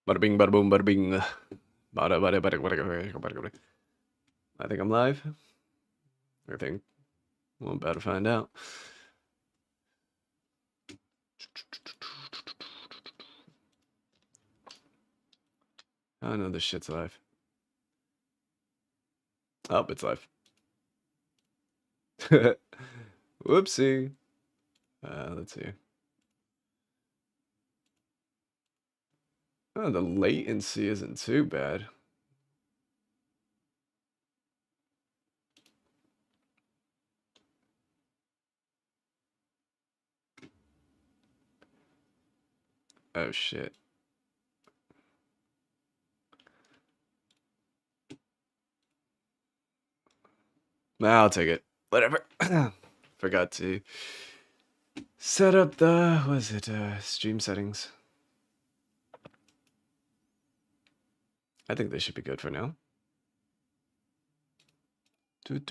Bada bing, bada boom, bada bing. Bada. I think I'm live. I think we're about to find out. I know this shit's live. Oh, it's live. Whoopsie. Let's see. Oh, the latency isn't too bad. Oh, shit. Nah, I'll take it. Whatever. Forgot to set up the, stream settings. I think they should be good for now. Let's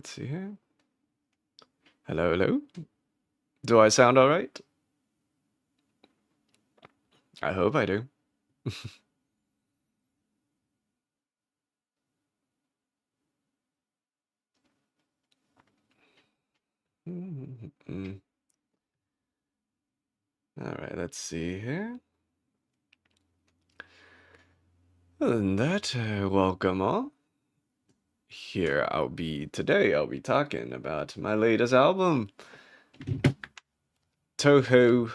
see here. Hello, hello. Do I sound all right? I hope I do. All right, let's see here. Other than that, welcome all. Today I'll be talking about my latest album, Touhou,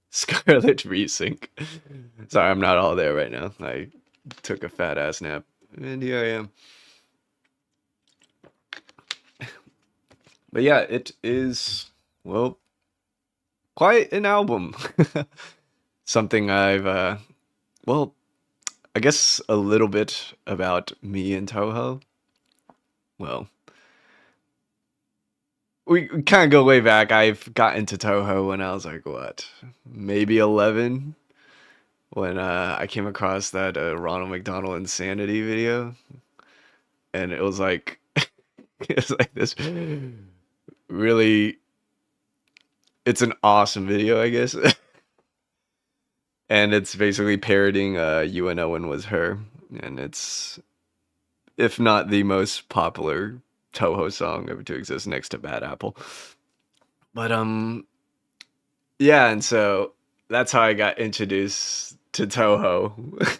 Scarlet Re-Sync. Sorry, I'm not all there right now. I took a fat ass nap, and here I am. But yeah, it is, well, quite an album. Something I've, well, I guess a little bit about me and Touhou. Well, we kind of go way back. I've got into Touhou when I was like, what, maybe 11? When I came across that Ronald McDonald Insanity video. And it was like, it was like this really, it's an awesome video, I guess. And it's basically parodying You and Owen Was Her. And it's, if not the most popular Touhou song ever to exist next to Bad Apple. But yeah, and so that's how I got introduced to Touhou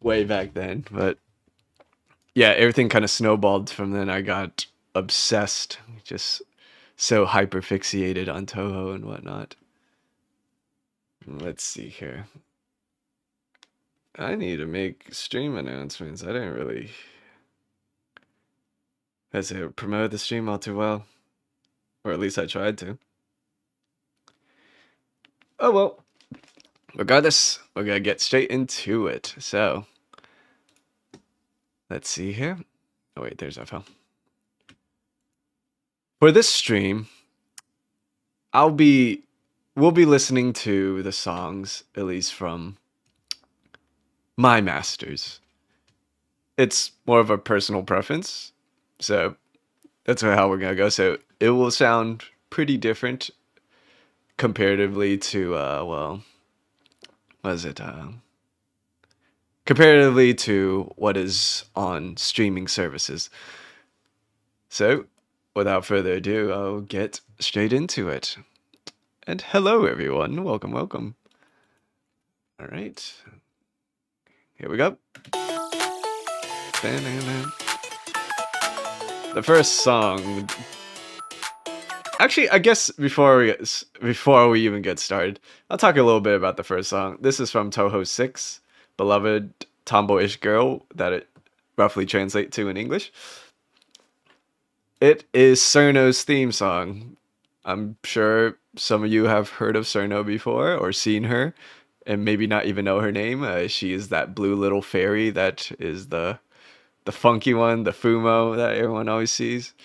way back then. But yeah, everything kind of snowballed from then. I got obsessed, just so hyperfixated on Touhou and whatnot. Let's see here. I need to make stream announcements. I didn't really promote the stream all too well. Or at least I tried to. Oh well. Regardless, we're gonna get straight into it. So, let's see here. Oh wait, there's our file. For this stream, we'll be listening to the songs, at least from my masters. It's more of a personal preference, so that's how we're gonna go. So it will sound pretty different comparatively to well, what is it? Comparatively to what is on streaming services. So, without further ado, I'll get straight into it. And hello, everyone. Welcome, welcome. All right. Here we go. The first song. Actually, I guess before we even get started, I'll talk a little bit about the first song. This is from Touhou 6, Beloved Tomboyish Girl, that it roughly translates to in English. It is Cerno's theme song. I'm sure some of you have heard of Cerno before or seen her, and maybe not even know her name. She is that blue little fairy that is the funky one, the Fumo that everyone always sees.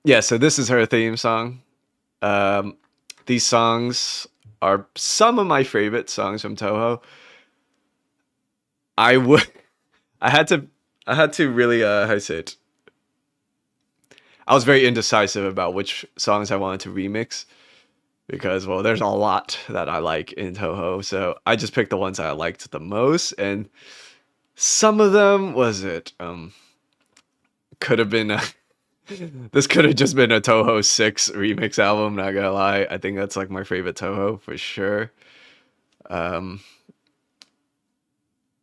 Yeah, so this is her theme song. These songs are some of my favorite songs from Touhou. I had to really how to say it. I was very indecisive about which songs I wanted to remix because, well, there's a lot that I like in Touhou, so I just picked the ones that I liked the most, and some of them could have been this could have just been a Touhou 6 remix album, not gonna lie. I think that's like my favorite Touhou for sure. Um,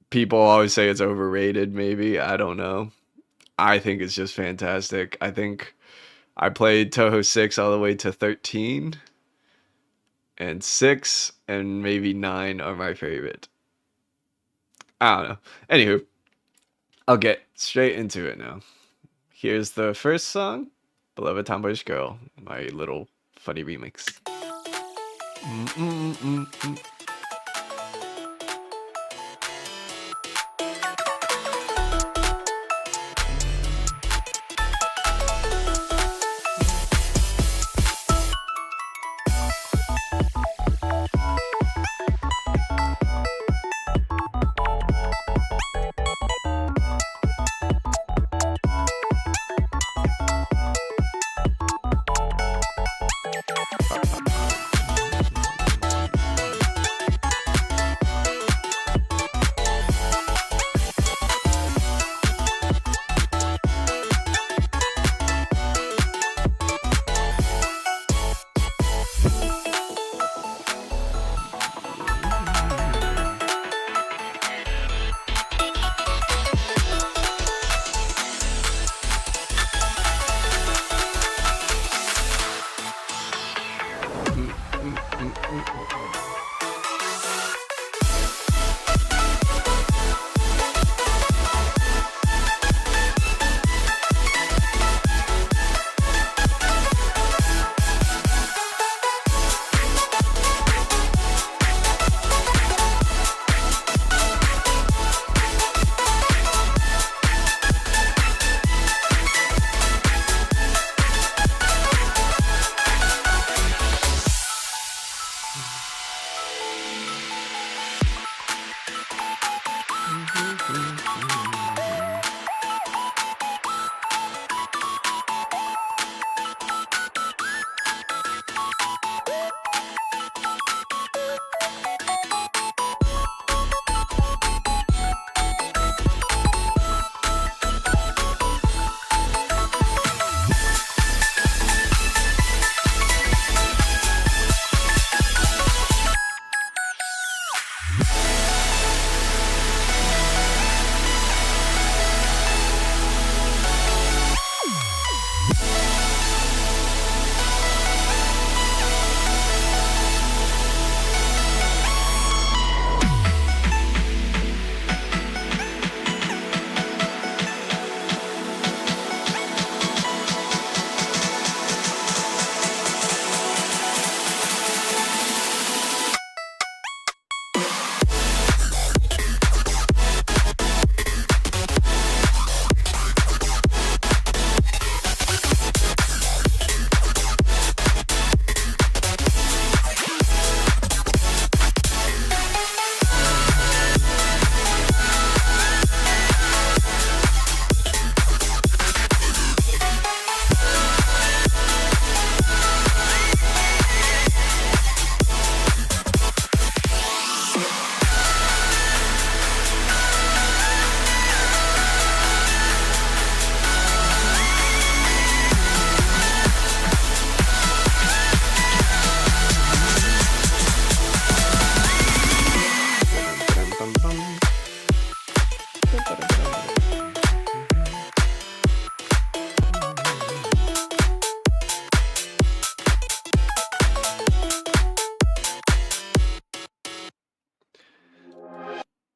People always say it's overrated, maybe. I don't know. I think it's just fantastic. I think I played Touhou 6 all the way to 13, and 6 and maybe 9 are my favorite. I don't know. Anywho, I'll get straight into it now. Here's the first song, Beloved Tomboyish Girl, my little funny remix. Mm-mm-mm-mm.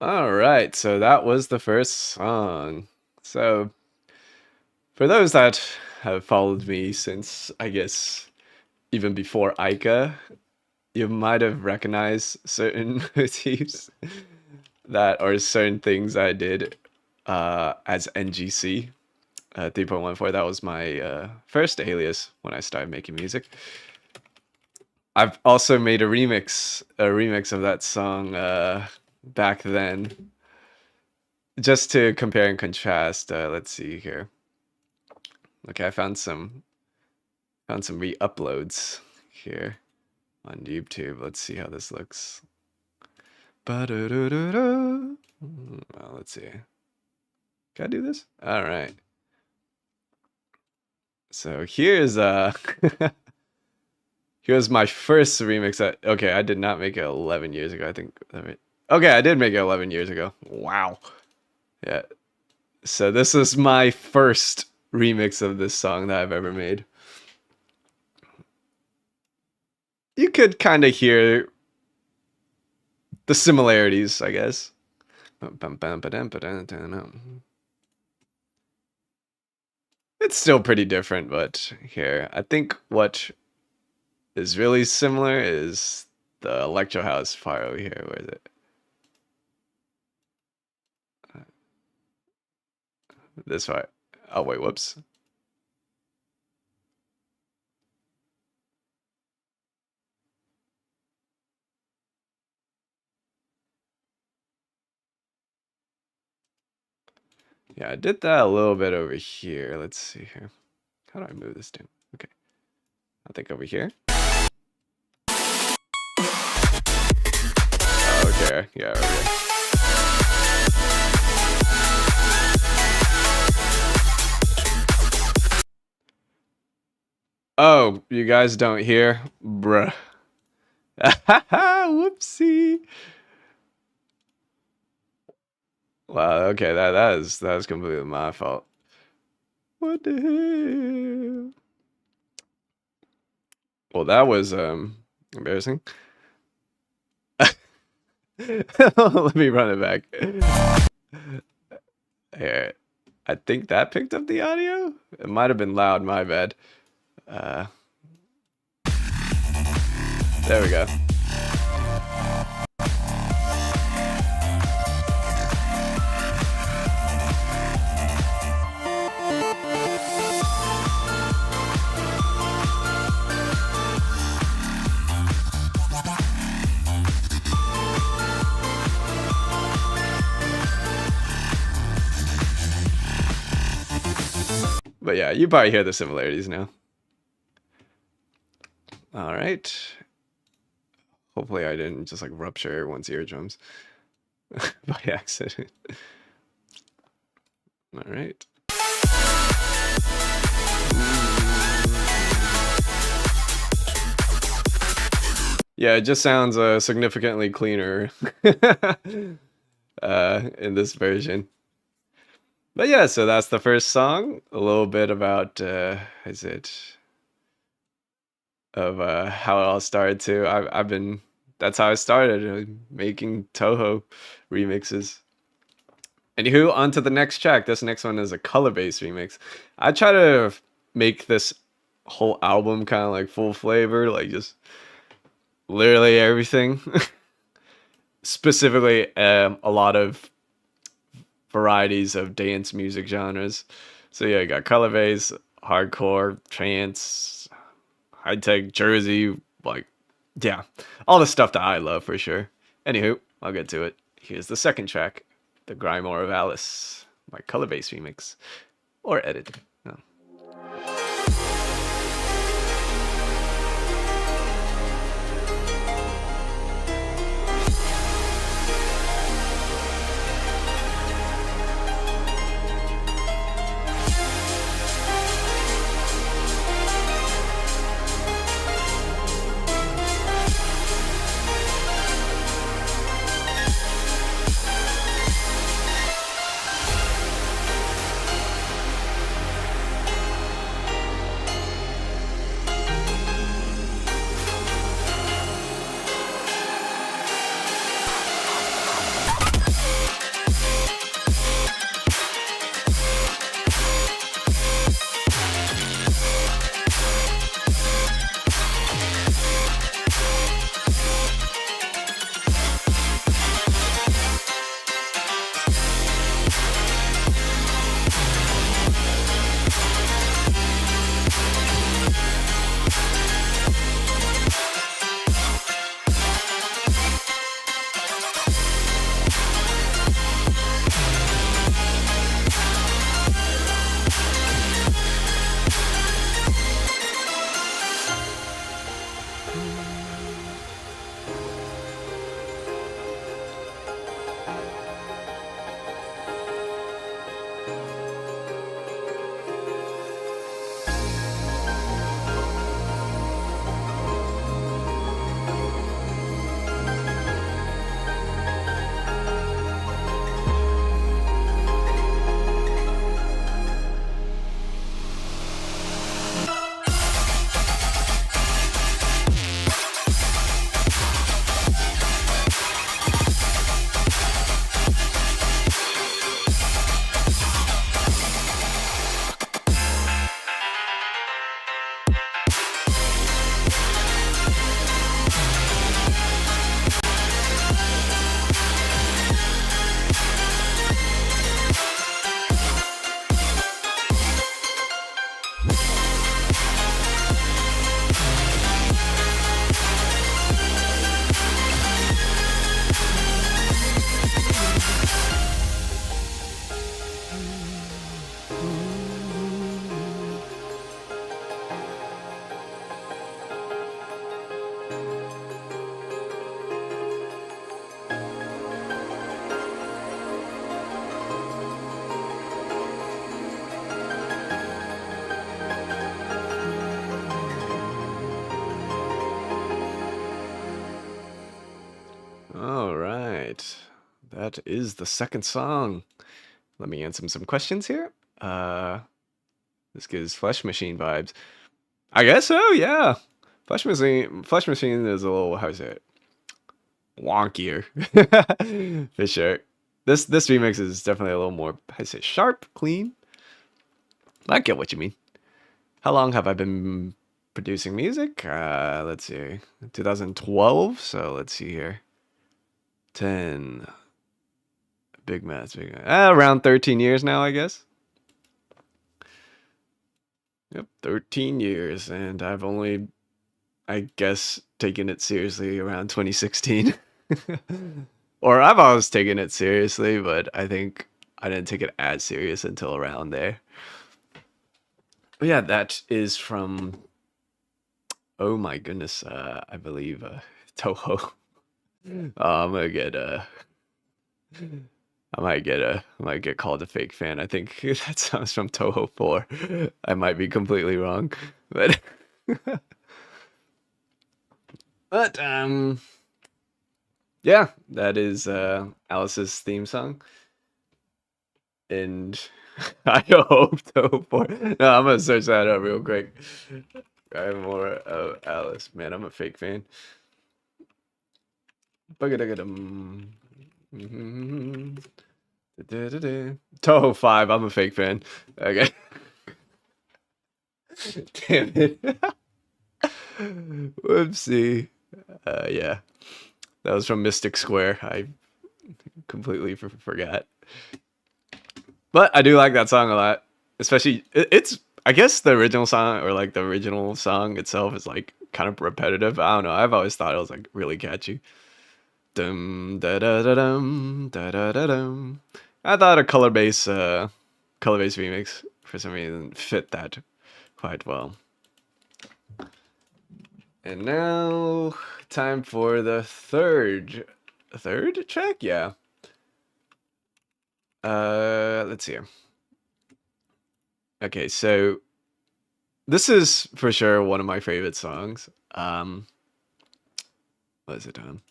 All right, so that was the first song. So, for those that have followed me since, I guess, even before Ica, you might have recognized certain motifs that or certain things I did as NGC 3.14. That was my first alias when I started making music. I've also made a remix of that song back then. Just to compare and contrast, let's see here. Okay, I found some re-uploads here on YouTube. Let's see how this looks. Well, let's see. Can I do this? All right. So here's here's my first remix. Okay, I did not make it 11 years ago. I think. Okay, I did make it 11 years ago. Wow. Yeah. So this is my first remix of this song that I've ever made. You could kind of hear the similarities, I guess. It's still pretty different, but here, I think what is really similar is the electro house part over here. Where is it? This part. Oh, wait, whoops. Yeah, I did that a little bit over here. Let's see here. How do I move this down? Okay. I think over here. Okay, yeah, over here. Oh, you guys don't hear? Bruh. Whoopsie. Wow, okay, that is completely my fault. What the hell? Well, that was embarrassing. Let me run it back. Here. I think that picked up the audio? It might have been loud, my bad. There we go. But yeah, you probably hear the similarities now. All right. Hopefully I didn't just like rupture everyone's eardrums by accident. All right. Yeah, it just sounds significantly cleaner in this version. But yeah, so that's the first song. A little bit about how it all started too. That's how I started making Touhou remixes. Anywho, on to the next track. This next one is a color-based remix. I try to make this whole album kind of like full flavor, like just literally everything. Specifically, a lot of varieties of dance music genres. So yeah, you got color bass, hardcore, trance, high tech, Jersey, like yeah, all the stuff that I love for sure. Anywho, I'll get to it. Here's the second track, the Grime of Alice, my color bass remix or edit. No. that is the second song. Let me answer some questions here. This gives Flesh Machine vibes. I guess so, yeah. Flesh Machine is a little, how to say it, wonkier. For sure. This remix is definitely a little more, how to say, sharp, clean. I get what you mean. How long have I been producing music? Let's see. 2012, so let's see here. 10. Big maths. Around 13 years now, I guess. Yep, 13 years, and I've only, I guess, taken it seriously around 2016. Or I've always taken it seriously, but I think I didn't take it as serious until around there. But yeah, that is from, oh my goodness, I believe Touhou. I might get called a fake fan. I think that sounds from Touhou 4. I might be completely wrong, but yeah, that is Alice's theme song, and I hope Touhou 4. No, I'm gonna search that up real quick. Grime more of Alice. Man, I'm a fake fan. Touhou 5, I'm a fake fan. Okay. Damn it. Whoopsie. Yeah. That was from Mystic Square. I completely forgot. But I do like that song a lot. Especially, it's, I guess the original song, or like the original song itself is like kind of repetitive. I don't know. I've always thought it was like really catchy. Dum da da da dum da da da dum. I thought a color-based remix for some reason fit that quite well. And now time for the third track. Yeah. Let's see here. Okay, so this is for sure one of my favorite songs. What is it on?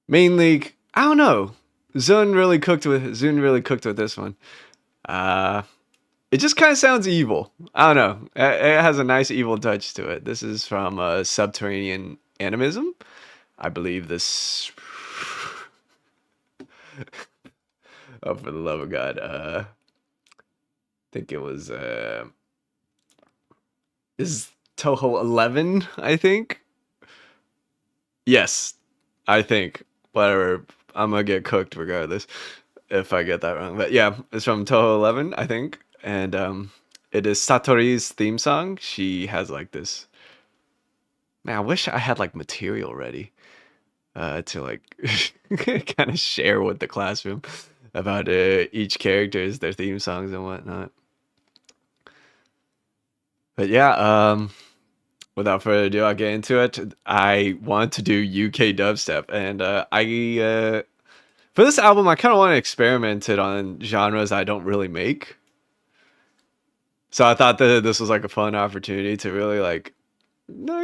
Mainly, I don't know. Zun really cooked with this one. It just kind of sounds evil. I don't know. It has a nice evil touch to it. This is from Subterranean Animism. I believe this. Oh, for the love of God. I think it was. Is Touhou 11, I think? Yes, I think. Whatever. I'm gonna get cooked regardless if I get that wrong. But yeah, it's from Touhou 11, I think. And it is Satori's theme song. She has like this. Man, I wish I had like material ready to like kind of share with the classroom about each character's their theme songs and whatnot. But yeah, without further ado, I'll get into it. I want to do UK dubstep, and for this album, I kind of want to experiment it on genres I don't really make. So I thought that this was like a fun opportunity to really like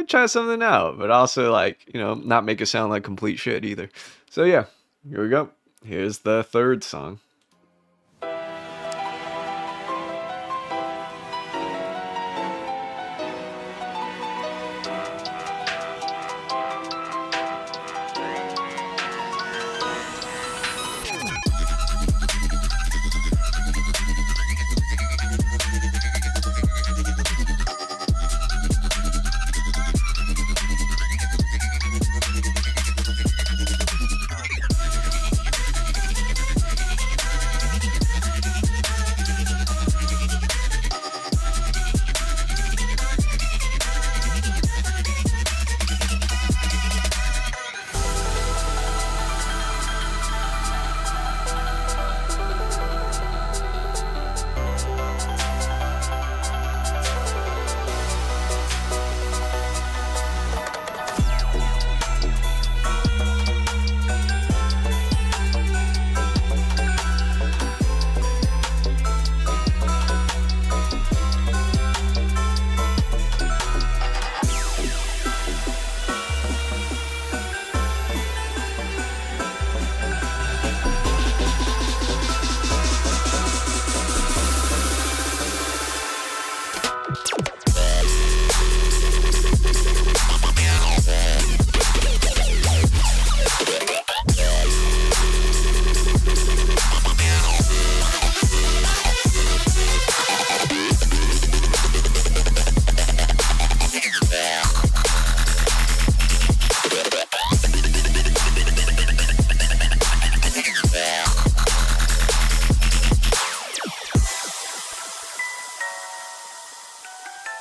try something out, but also like, not make it sound like complete shit either. So yeah, here we go. Here's the third song.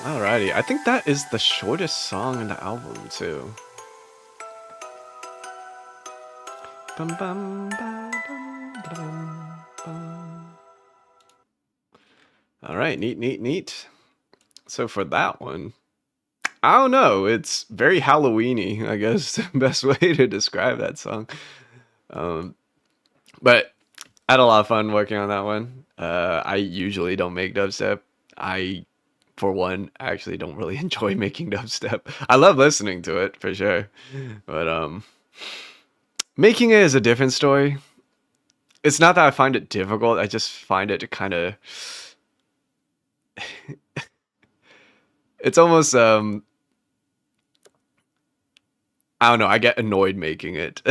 Alrighty, I think that is the shortest song in the album too. Bum, bum, ba, dum, ba-dum, bum. All right, neat. So for that one, I don't know. It's very Halloweeny, I guess, the best way to describe that song. But I had a lot of fun working on that one. I usually don't make dubstep. I, for one, actually don't really enjoy making dubstep. I love listening to it for sure, but making it is a different story. It's not that I find it difficult. I just find it kind of. It's almost I don't know. I get annoyed making it.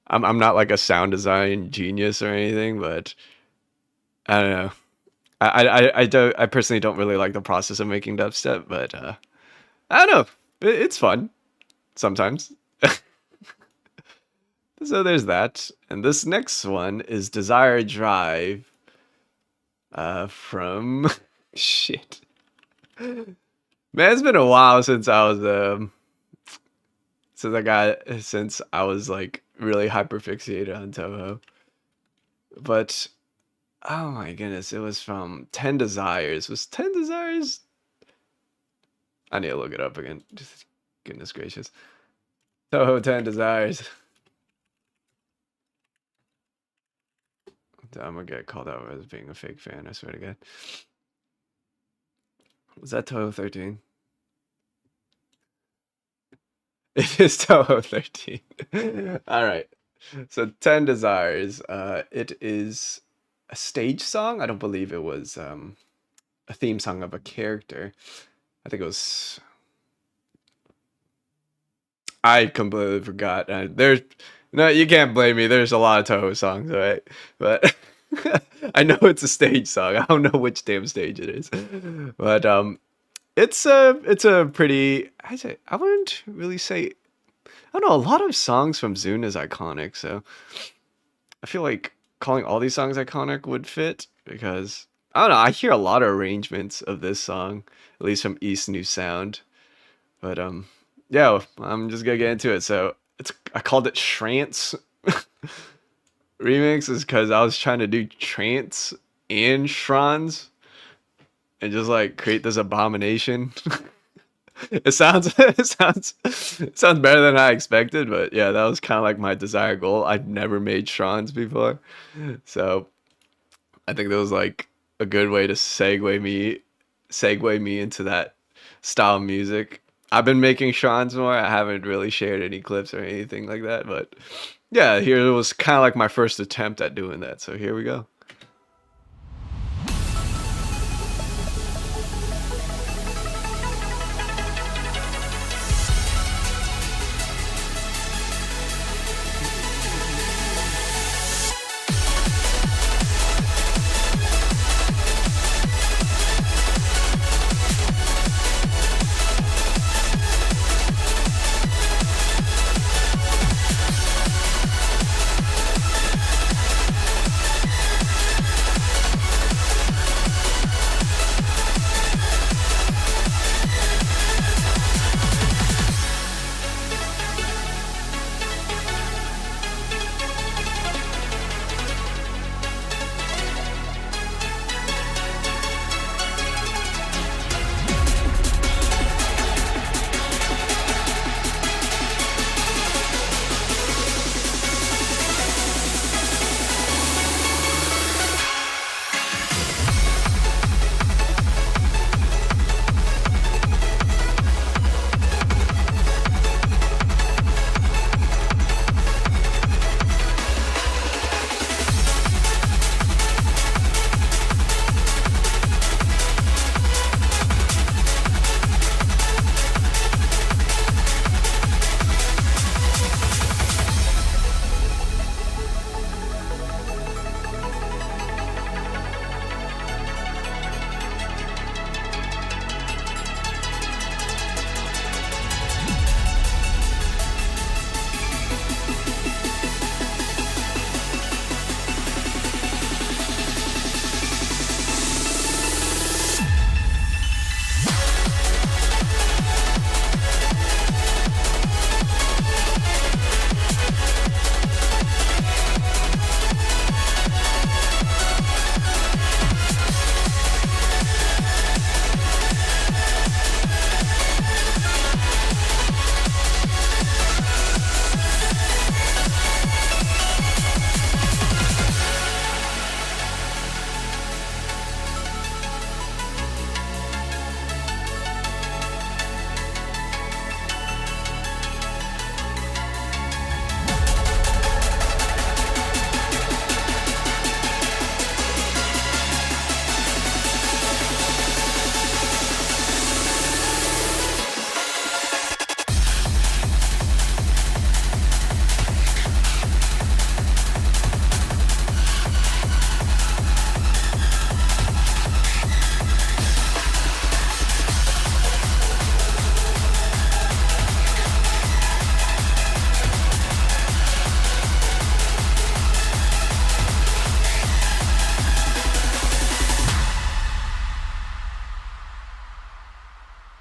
I'm not like a sound design genius or anything, but I don't know. I personally don't really like the process of making dubstep, but I don't know. It's fun sometimes. So there's that. And this next one is Desire Drive from shit. Man, it's been a while since I was since I was like really hyperfixated on Touhou. But oh my goodness, it was from 10 Desires. Was 10 Desires? I need to look it up again. Just goodness gracious. Touhou 10 Desires. I'm gonna get called out as being a fake fan, I swear to God. Was that Touhou 13? It is Touhou 13. Alright. So 10 Desires. It is a stage song. I don't believe it was a theme song of a character. I think it was. I completely forgot. There's no, you can't blame me. There's a lot of Touhou songs, right? But I know it's a stage song. I don't know which damn stage it is, but it's a pretty. I wouldn't really say. I don't know. A lot of songs from Zune is iconic, so I feel like calling all these songs iconic would fit because I don't know. I hear a lot of arrangements of this song, at least from East New Sound, but yeah, I'm just gonna get into it. So I called it Trance remix is because I was trying to do trance and shrines and just like create this abomination. It sounds better than I expected, but yeah, that was kind of like my desired goal. I've never made shrines before, so I think that was like a good way to segue me into that style of music. I've been making shrines more. I haven't really shared any clips or anything like that, but yeah, here it was kind of like my first attempt at doing that. So here we go.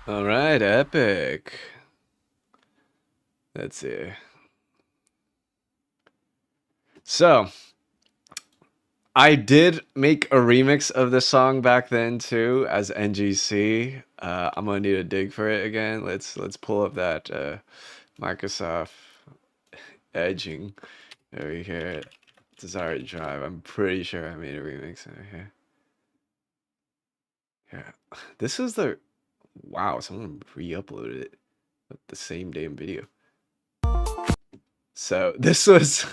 All right, epic. Let's see. So, I did make a remix of this song back then too as NGC. I'm gonna need a dig for it again. Let's pull up that Microsoft edging over here. Desired Drive. I'm pretty sure I made a remix over here. Yeah, this is the wow. Someone re-uploaded it with the same damn video. So this was.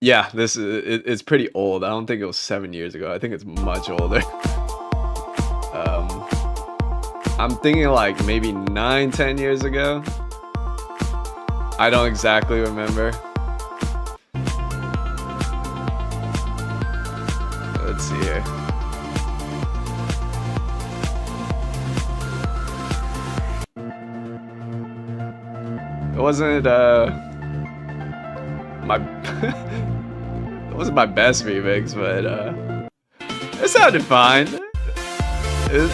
Yeah, this is it's pretty old. I don't think it was 7 years ago. I think it's much older. I'm thinking like maybe 9, 10 years ago. I don't exactly remember. Let's see here. It wasn't my it wasn't my best remix, but it sounded fine. It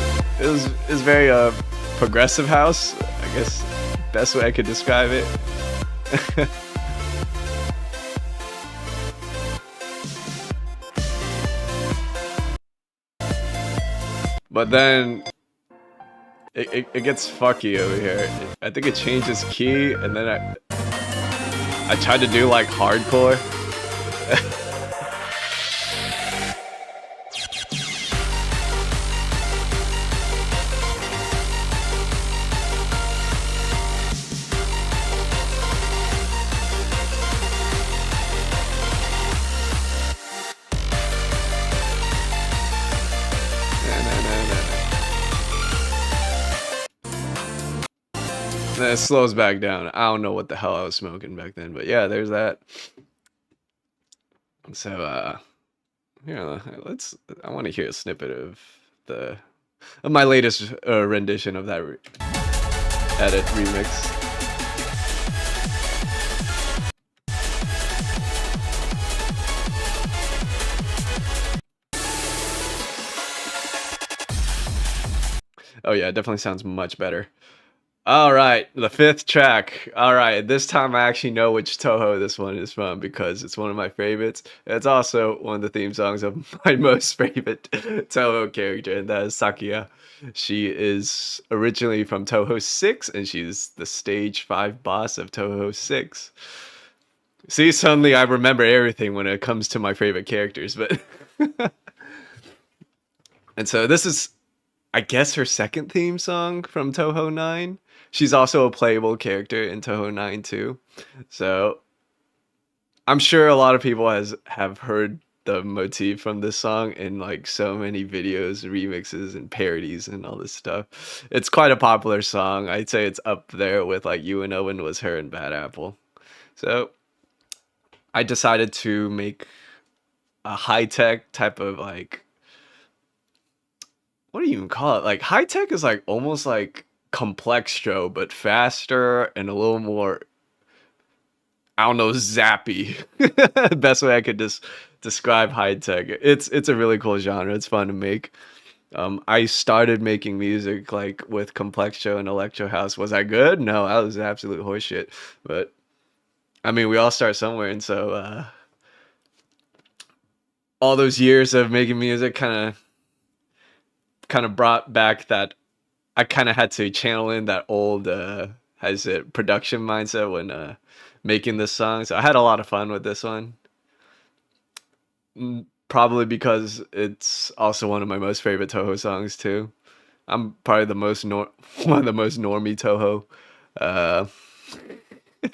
was very progressive house, I guess best way I could describe it. But then it gets fucky over here. I think it changes key, and then I tried to do like hardcore. Then it slows back down. I don't know what the hell I was smoking back then, but yeah, there's that. So yeah, I want to hear a snippet of my latest rendition of that edit remix. Oh yeah, it definitely sounds much better. All right, the 5th track. All right, this time I actually know which Touhou this one is from because it's one of my favorites. It's also one of the theme songs of my most favorite Touhou character, and that is Sakuya. She is originally from Touhou 6, and she's the stage 5 boss of Touhou 6. See, suddenly I remember everything when it comes to my favorite characters, but... And so this is, I guess, her second theme song from Touhou 9. She's also a playable character in Touhou 9 too. So I'm sure a lot of people have heard the motif from this song in like so many videos, remixes, and parodies and all this stuff. It's quite a popular song. I'd say it's up there with like You and Owen Was Her and Bad Apple. So I decided to make a high-tech type of like, what do you even call it? Like high-tech is like almost like complextro, but faster and a little more, I don't know, zappy. Best way I could describe high-tech. It's a really cool genre. It's fun to make. I started making music like with complextro and electro house. Was I good? No, I was absolute horseshit. But I mean, we all start somewhere, and so all those years of making music kind of brought back that I kind of had to channel in that old production mindset when making this song. So I had a lot of fun with this one. Probably because it's also one of my most favorite Touhou songs too. I'm probably one of the most normie Touhou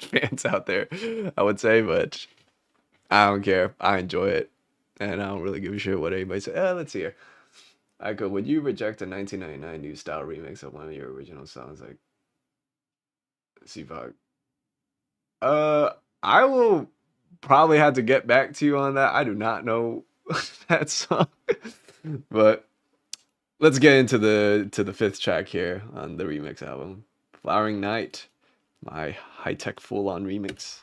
fans out there, I would say, but I don't care. I enjoy it, and I don't really give a shit what anybody says. Let's see here. Would you reject a 1999 new style remix of one of your original songs like Seafog? I will probably have to get back to you on that. I do not know that song. But let's get into the 5th track here on the remix album. Flowering Night, my high-tech full-on remix.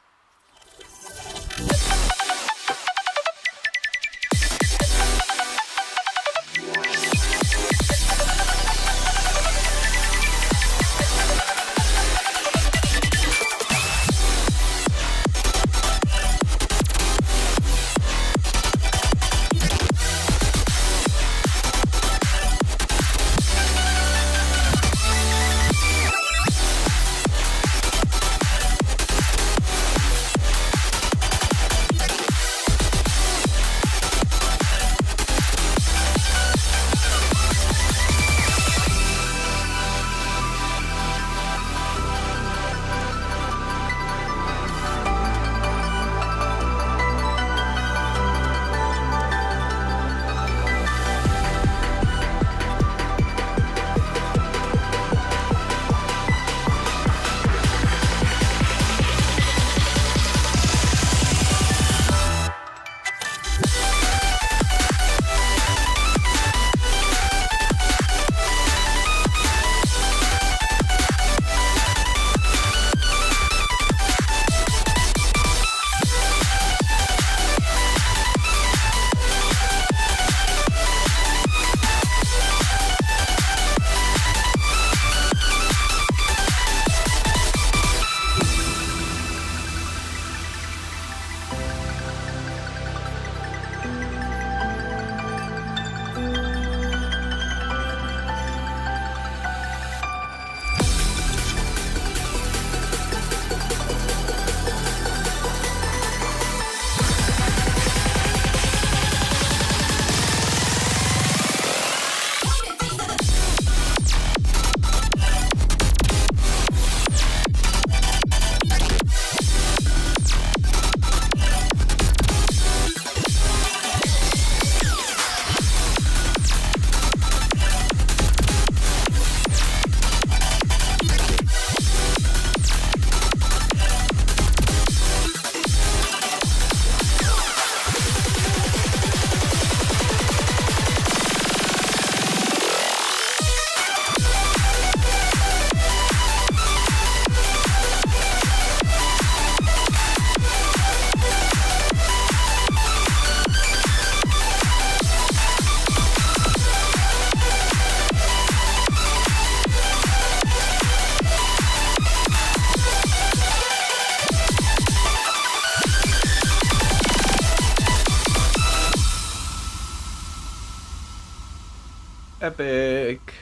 Epic.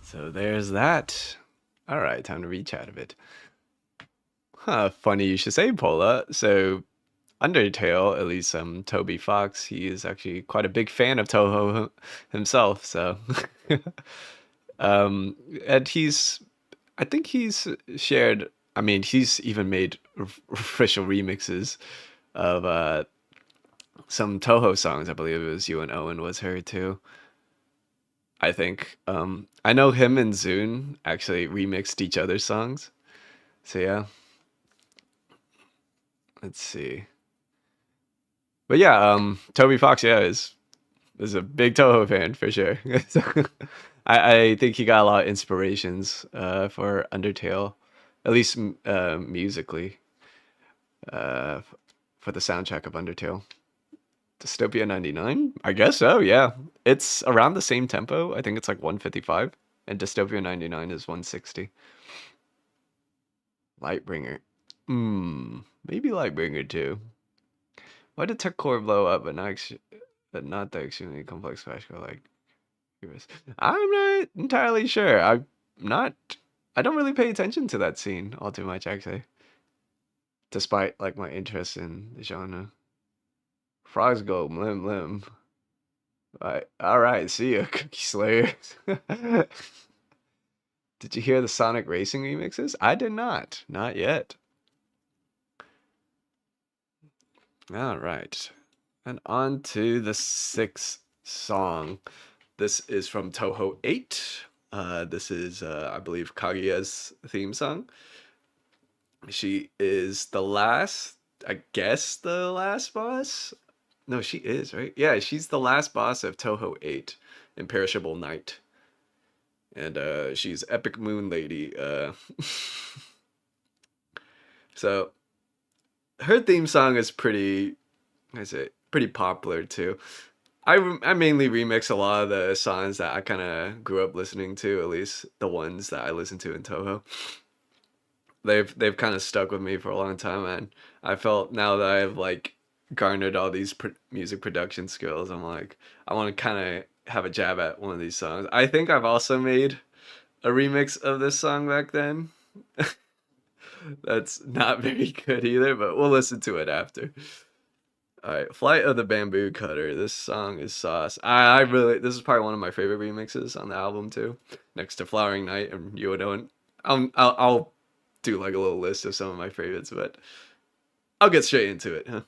So there's that. All right, time to rechat a bit. Huh, funny you should say, Paula. So Undertale, at least Toby Fox, he is actually quite a big fan of Touhou himself. So, and I think he's shared. I mean, he's even made official remixes of some Toho songs. I believe it was You and Owen Was Her too. I think. I know him and Zune actually remixed each other's songs. So yeah, let's see. But yeah, Toby Fox, yeah, is a big Toho fan for sure. I think he got a lot of inspirations for Undertale, at least musically, uh, for the soundtrack of Undertale. Dystopia 99? I guess so, yeah. It's around the same tempo. I think it's like 155, and Dystopia 99 is 160. Lightbringer. Maybe Lightbringer too. Why did Tech Core blow up, but not the extremely complex flashcard like yours? I'm not entirely sure. Not. I don't really pay attention to that scene all too much, actually. Despite like my interest in the genre. Frogs go blim blim. All right, see ya, Cookie Slayer. Did you hear the Sonic Racing remixes? I did not. Not yet. All right. And on to the sixth song. This is from Touhou 8. This is, I believe, Kaguya's theme song. She is the last, I guess, the last boss? No, she is, right? Yeah, she's the last boss of Touhou 8, Imperishable Night. And she's Epic Moon Lady. So her theme song is pretty popular too. I mainly remix a lot of the songs that I kind of grew up listening to, at least the ones that I listened to in Touhou. They've kind of stuck with me for a long time, and I felt now that I've like garnered all these music production skills, I'm like, I want to kind of have a jab at one of these songs. I think I've also made a remix of this song back then. That's not very good either, but we'll listen to it after. All right, Flight of the Bamboo Cutter. This song is sauce. I really, this is probably one of my favorite remixes on the album too, next to Flowering Night and You and Owen. I'll do like a little list of some of my favorites, but I'll get straight into it, huh?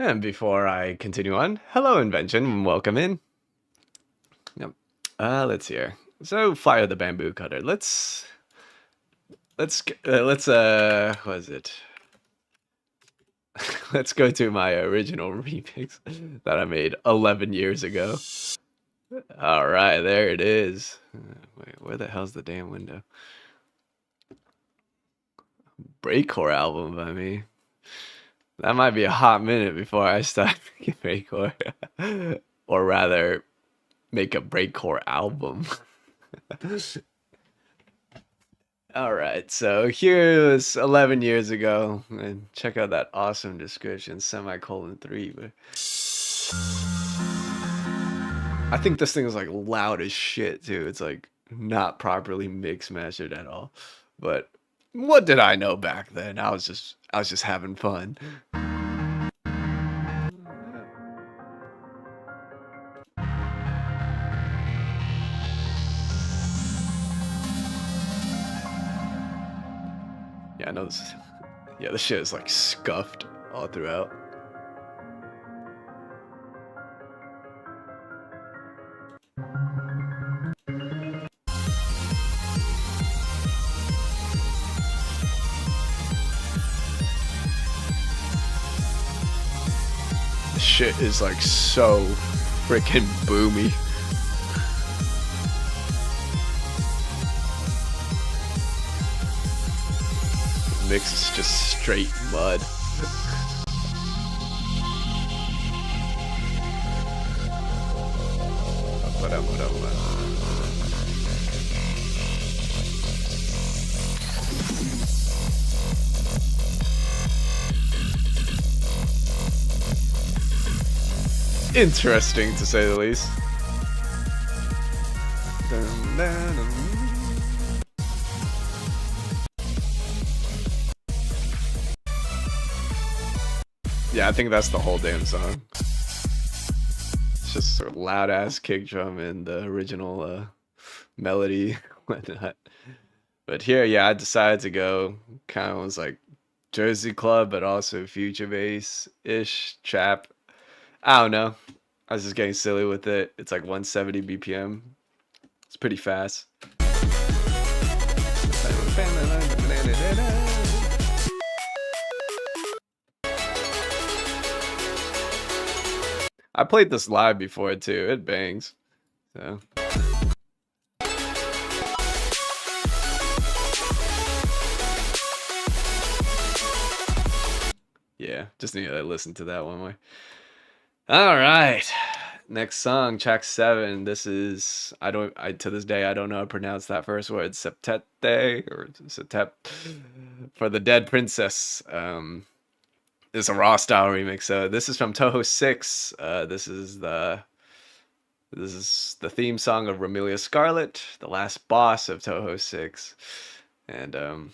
And before I continue on, hello Invention, welcome in. Yep. Let's see here. So fire the bamboo cutter. Let's what is it? Let's go to my original remix that I made 11 years ago. All right, there it is. Wait, where the hell's the damn window? Breakcore album by me. That might be a hot minute before I start making breakcore, or rather, make a breakcore album. All right, so here was 11 years ago, and check out that awesome description, semicolon 3. But I think this thing is like loud as shit too. It's like not properly mix mastered at all. But what did I know back then? I was just having fun. Yeah, I know this. Yeah, this shit is like scuffed all throughout. This shit is like so freaking boomy. Mix is just straight mud. Interesting to say the least. Yeah, I think that's the whole damn song. It's just sort of loud ass kick drum and the original melody, whatnot. But here, yeah, I decided to go kind of was like Jersey Club, but also future bass ish trap. I don't know. I was just getting silly with it. It's like 170 BPM. It's pretty fast. I played this live before too. It bangs. So. Yeah, just need to listen to that one more. All right. Next song, track 7. This is to this day I don't know how to pronounce that first word. Septette or Septette for the Dead Princess. It's a raw style remix. So this is from Touhou 6. This is the theme song of Romelia Scarlet, the last boss of Touhou 6. And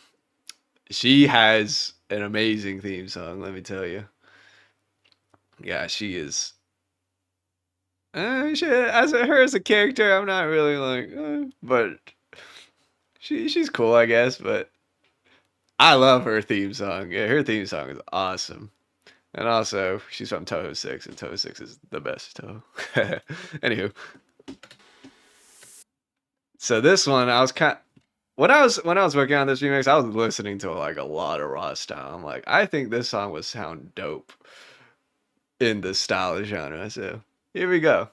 she has an amazing theme song, let me tell you. Yeah, she is. Her as a character, I'm not really like, but she's cool, I guess. But I love her theme song. Yeah, her theme song is awesome. And also, she's from Touhou 6, and Touhou 6 is the best Touhou. Anywho, so this one, when I was working on this remix, I was listening to like a lot of raw style. I'm like, I think this song would sound dope in this style of genre. So here we go.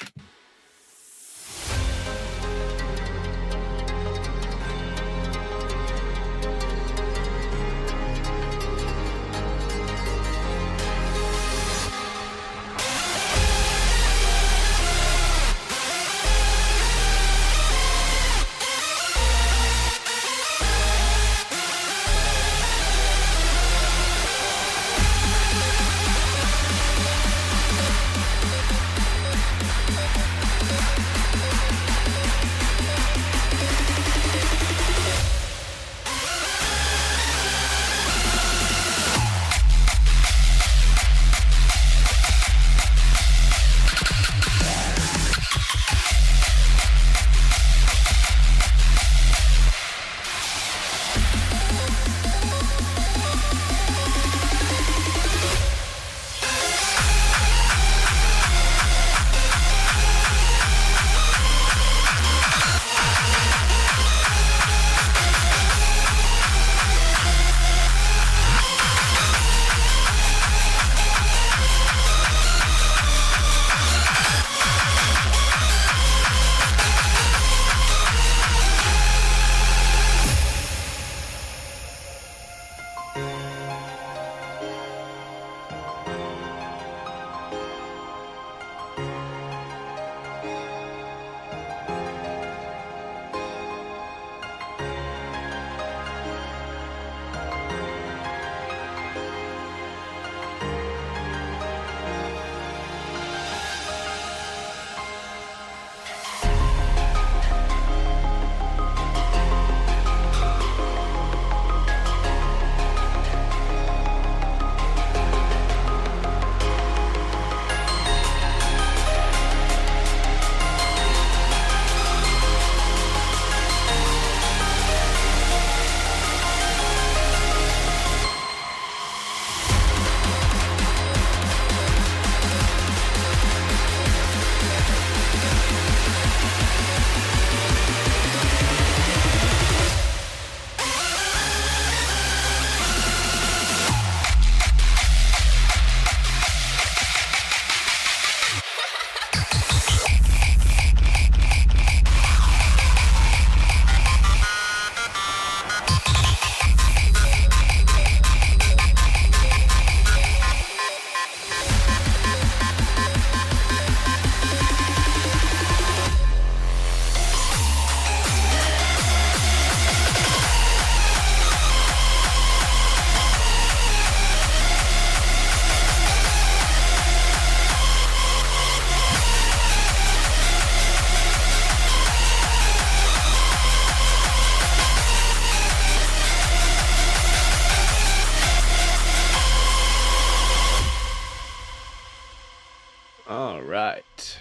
All right.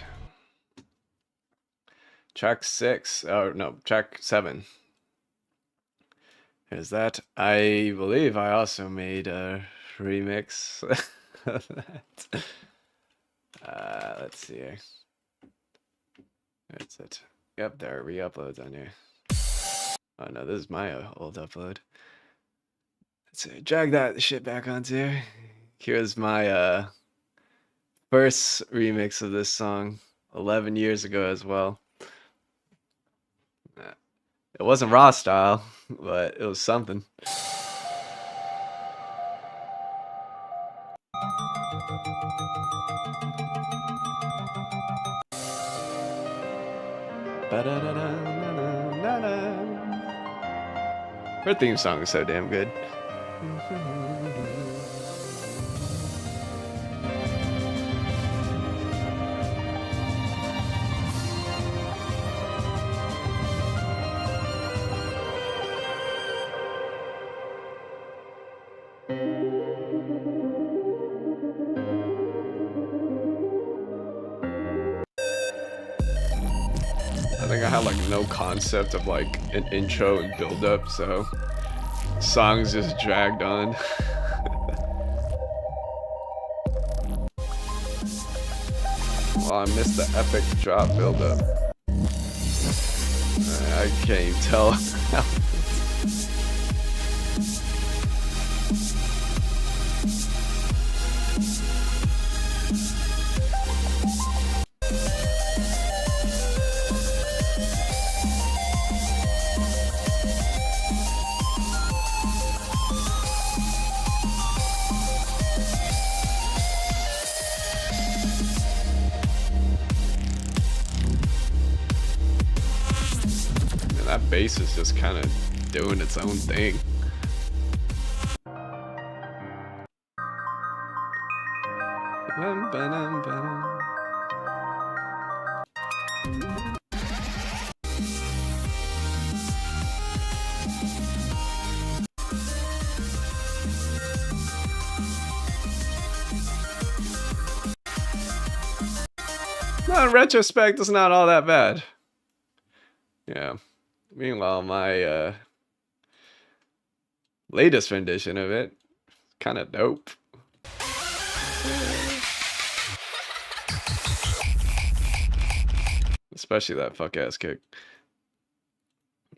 Track 6. Oh, no, track 7. Is that? I believe I also made a remix of that. Let's see here. That's it. Yep, there are re-uploads on here. Oh no, this is my old upload. Let's see. Drag that shit back onto here. Here's my first remix of this song 11 years ago as well. It wasn't raw style, but it was something. Her theme song is so damn good. I think I had like no concept of like an intro and build up, so songs just dragged on. Well, I missed the epic drop build up. I can't even tell. That bass is just kind of doing its own thing. Well, in retrospect, it's not all that bad. Yeah. Meanwhile, my latest rendition of it, kind of dope. Especially that fuck ass kick.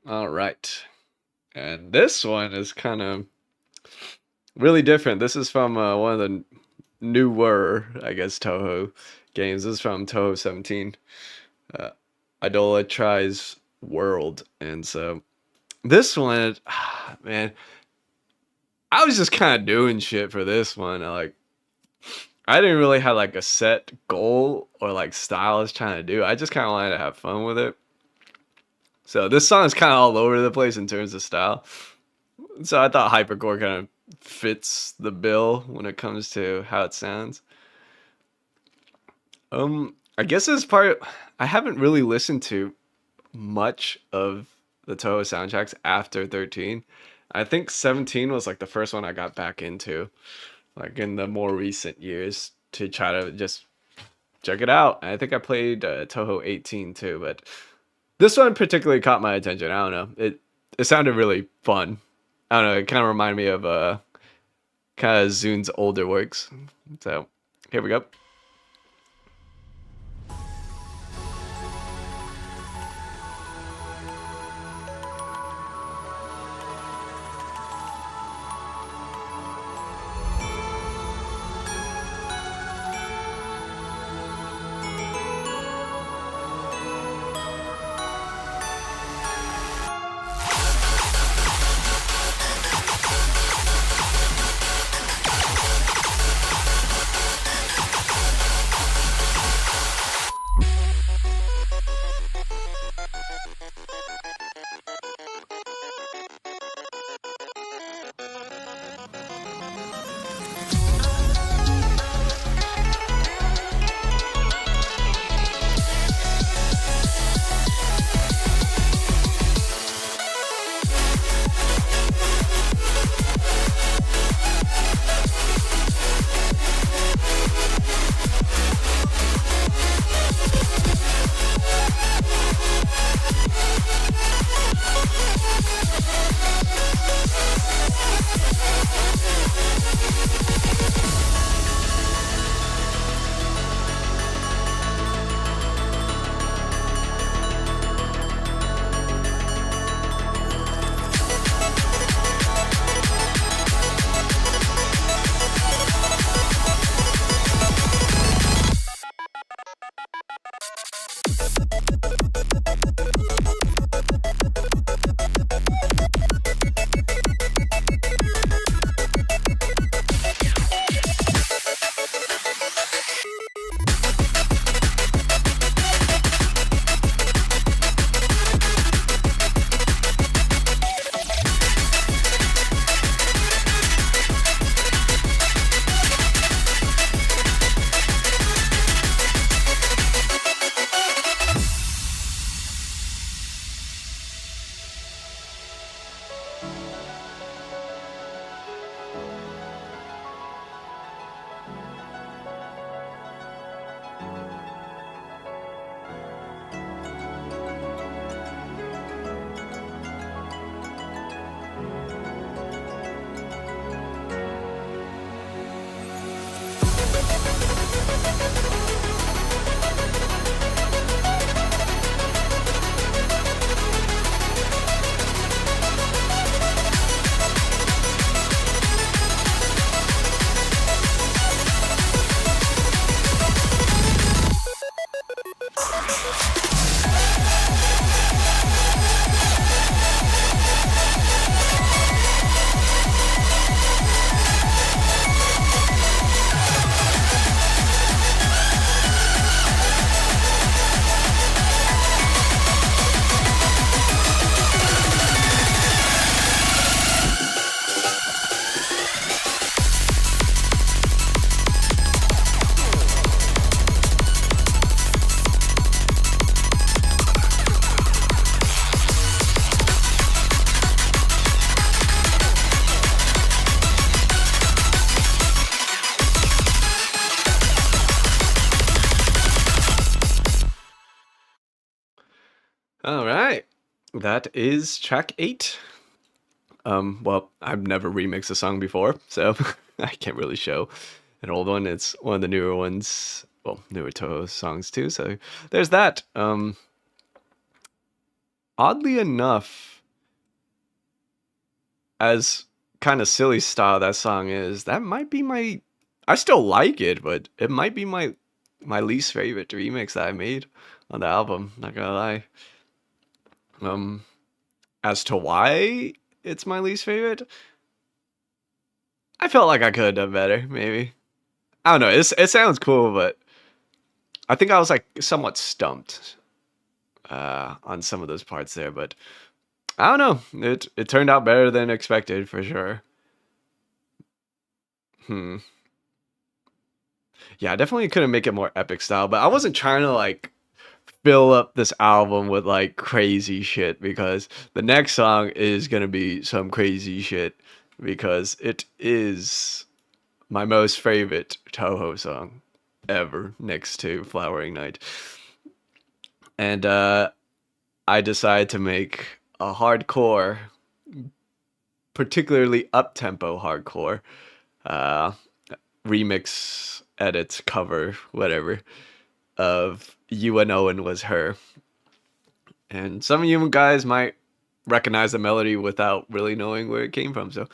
All right. And this one is kind of really different. This is from one of the newer, I guess, Touhou games. This is from Touhou 17. Idola Tries World. And so this one, man, I was just kind of doing shit for this one. I didn't really have like a set goal or like style I was trying to do. I just kind of wanted to have fun with it. So this song is kind of all over the place in terms of style. So I thought hypercore kind of fits the bill when it comes to how it sounds. I guess this part, I haven't really listened to much of the Touhou soundtracks after 13. I think 17 was like the first one I got back into, like in the more recent years, to try to just check it out. And I think I played Touhou 18 too, but this one particularly caught my attention. I don't know. It sounded really fun. I don't know. It kind of reminded me of kind of Zun's older works. So here we go. All right. That is track 8. Well, I've never remixed a song before, so I can't really show an old one. It's one of the newer ones, well, newer Touhou songs too, so there's that. Oddly enough, as kind of silly style that song is, that might be my, I still like it, but it might be my least favorite remix that I made on the album, not gonna lie. As to why it's my least favorite, I felt like I could have done better, maybe. I don't know, it sounds cool, but I think I was like somewhat stumped on some of those parts there, but I don't know. It turned out better than expected for sure. Yeah, I definitely couldn't make it more epic style, but I wasn't trying to like fill up this album with like crazy shit, because the next song is gonna be some crazy shit, because it is my most favorite Touhou song ever, next to Flowering Night. And I decided to make a hardcore, particularly up-tempo hardcore, remix, edit, cover, whatever, of You and Owen Was Her. And some of you guys might recognize the melody without really knowing where it came from. So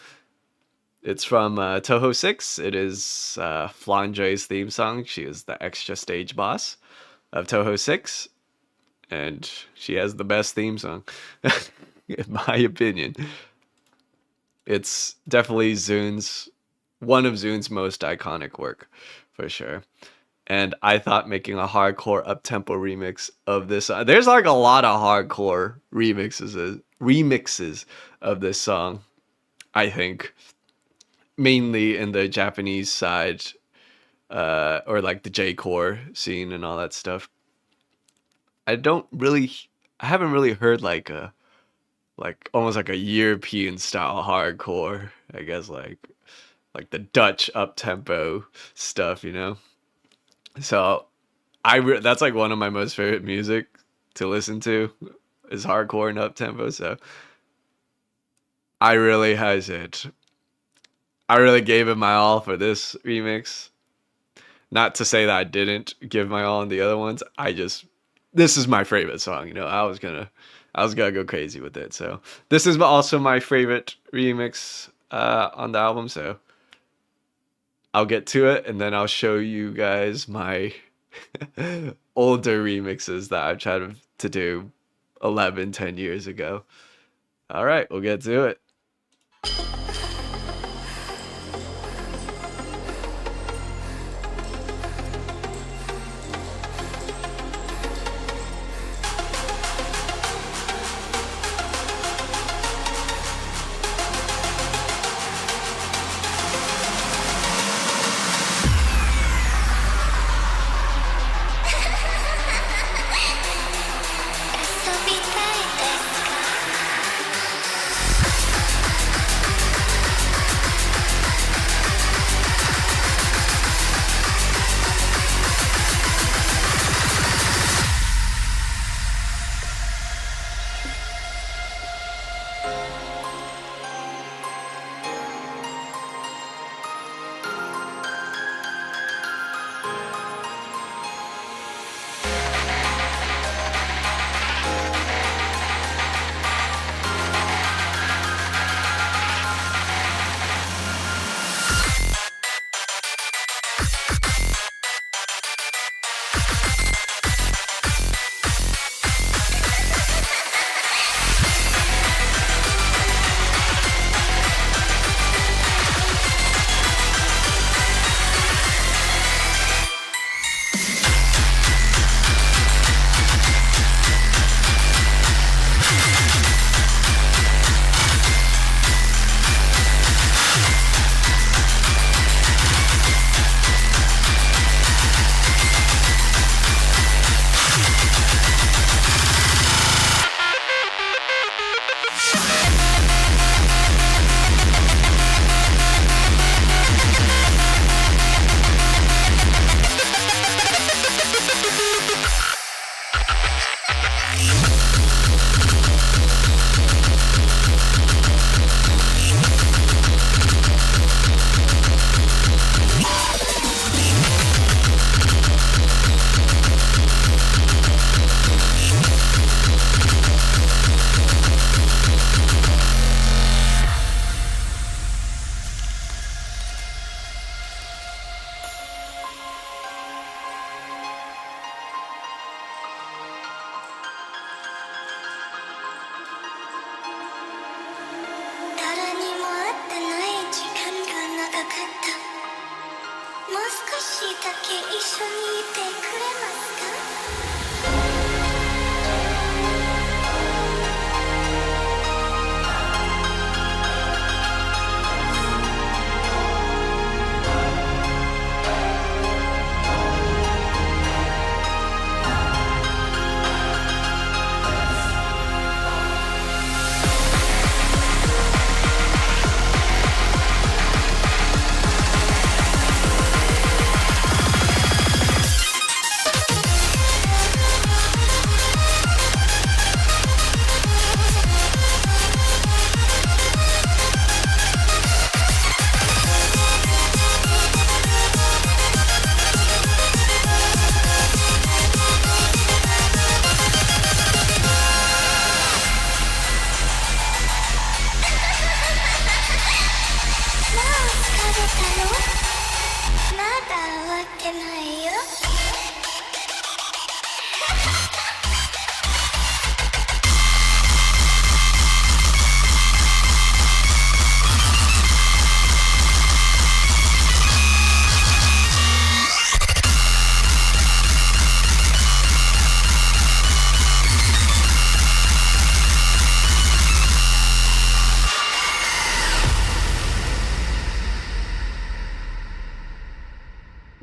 it's from Touhou 6. It is Flange's theme song. She is the extra stage boss of Touhou 6. And she has the best theme song, in my opinion. It's definitely one of Zoon's most iconic work, for sure. And I thought making a hardcore up-tempo remix of this, there's like a lot of hardcore remixes of this song, I think. Mainly in the Japanese side, or like the J-core scene and all that stuff. I haven't really heard like almost like a European style hardcore, I guess, like the Dutch up-tempo stuff, you know? So that's like one of my most favorite music to listen to, is hardcore and up-tempo. So I really gave it my all for this remix. Not to say that I didn't give my all on the other ones. This is my favorite song, you know. I was gonna go crazy with it. So this is also my favorite remix on the album. So I'll get to it, and then I'll show you guys my older remixes that I've tried to do 10 years ago. All right, we'll get to it. 遊びたいですか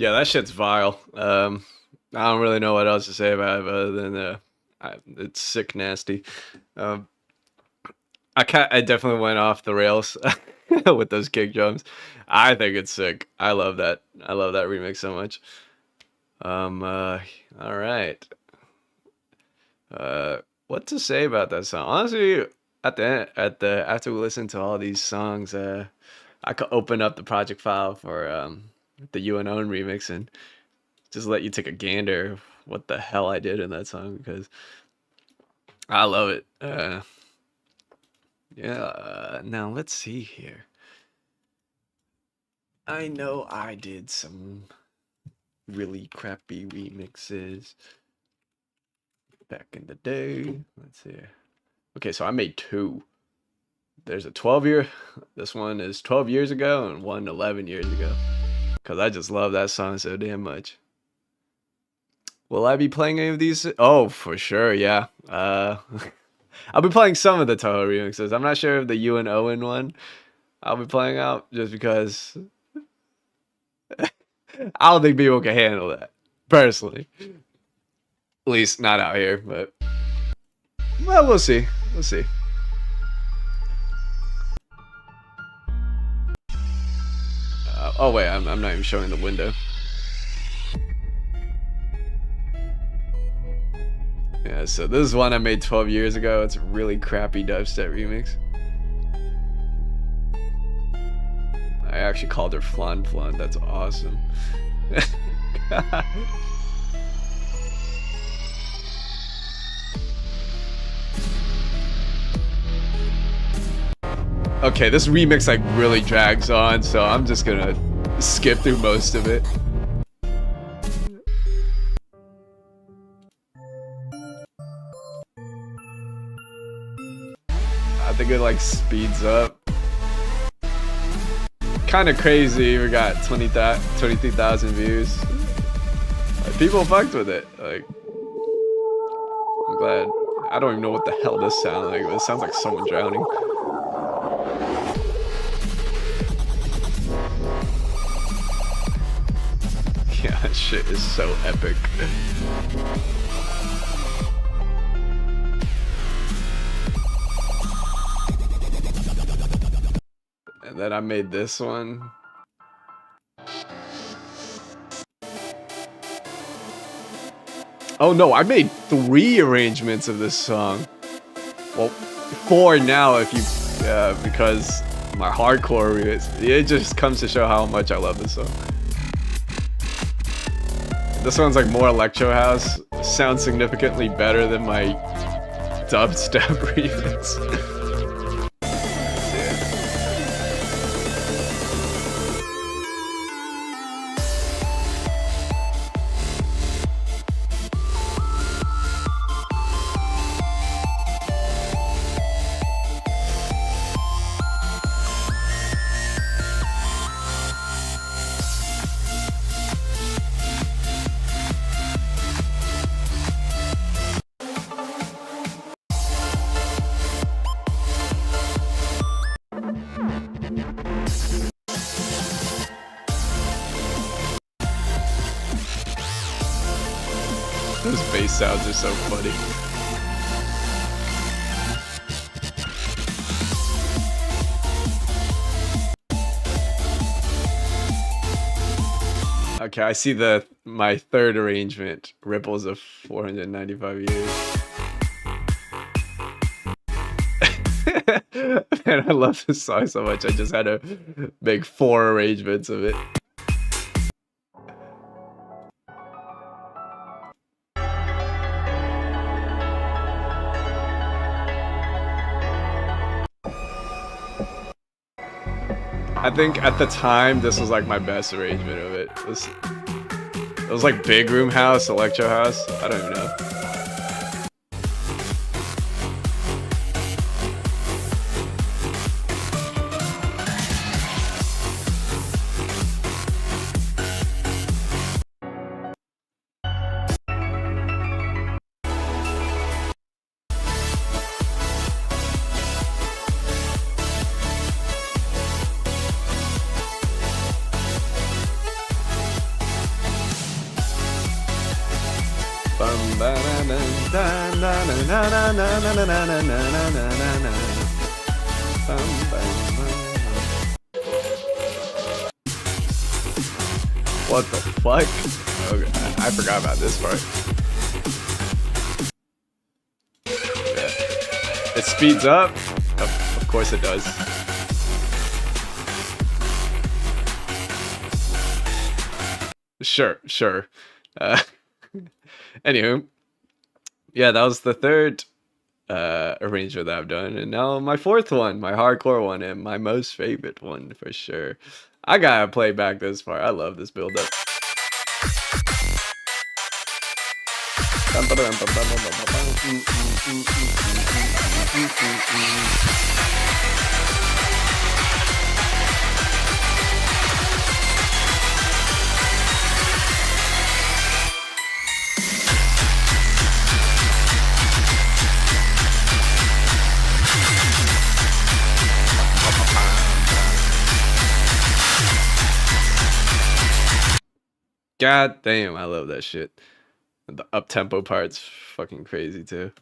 Yeah, that shit's vile. I don't really know what else to say about it other than it's sick nasty. Um, I definitely went off the rails with those kick drums. I think it's sick. I love that. I love that remix so much. All right. What to say about that song? Honestly, after we listen to all these songs, I could open up the project file for the UNO remix and just let you take a gander of what the hell I did in that song because I love it. Yeah. Now let's see here. I know I did some really crappy remixes back in the day. Let's see. Okay, so I made two. There's a 12-year. This one is 12 years ago and one 11 years ago. Because I just love that song so damn much. Will I be playing any of these? Oh, for sure, yeah. I'll be playing some of the Touhou remixes. I'm not sure if the you and Owen one I'll be playing out just because I don't think people can handle that, personally. At least not out here, but well, we'll see. We'll see. Oh wait, I'm not even showing the window. Yeah, so this is one I made 12 years ago. It's a really crappy dubstep remix. I actually called her Flan Flan. That's awesome. Okay, this remix like really drags on, so I'm just gonna skip through most of it. I think it like speeds up. Kind of crazy. We got 23,000 views. Like, people fucked with it. Like, I'm glad. I don't even know what the hell this sounds like. It sounds like someone drowning. Yeah, that shit is so epic. And then I made this one. Oh no, I made 3 arrangements of this song. Well, 4 now if you, because my hardcore it just comes to show how much I love this song. This one's like more electro house. Sounds significantly better than my dubstep remix. Those bass sounds are so funny. Okay, I see my third arrangement, Ripples of 495 years. Man, I love this song so much. I just had to make 4 arrangements of it. I think at the time this was like my best arrangement of it. It was like big room house, electro house. I don't even know. What the fuck? Okay, I forgot about this part. Yeah. It speeds up. Of course it does. Sure. Anywho, yeah, that was the third arrangement that I've done, and now my fourth one, my hardcore one, and my most favorite one for sure. I gotta play back this part. I love this build up. God damn, I love that shit. The up-tempo part's fucking crazy too.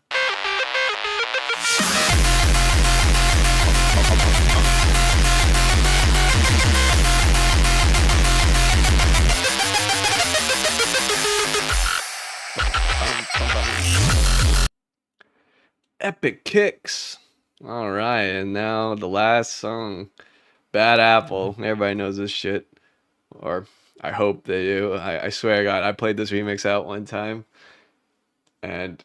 Epic kicks. All right, and now the last song, Bad Apple. Everybody knows this shit, or I hope they do. I swear to God, I played this remix out one time, and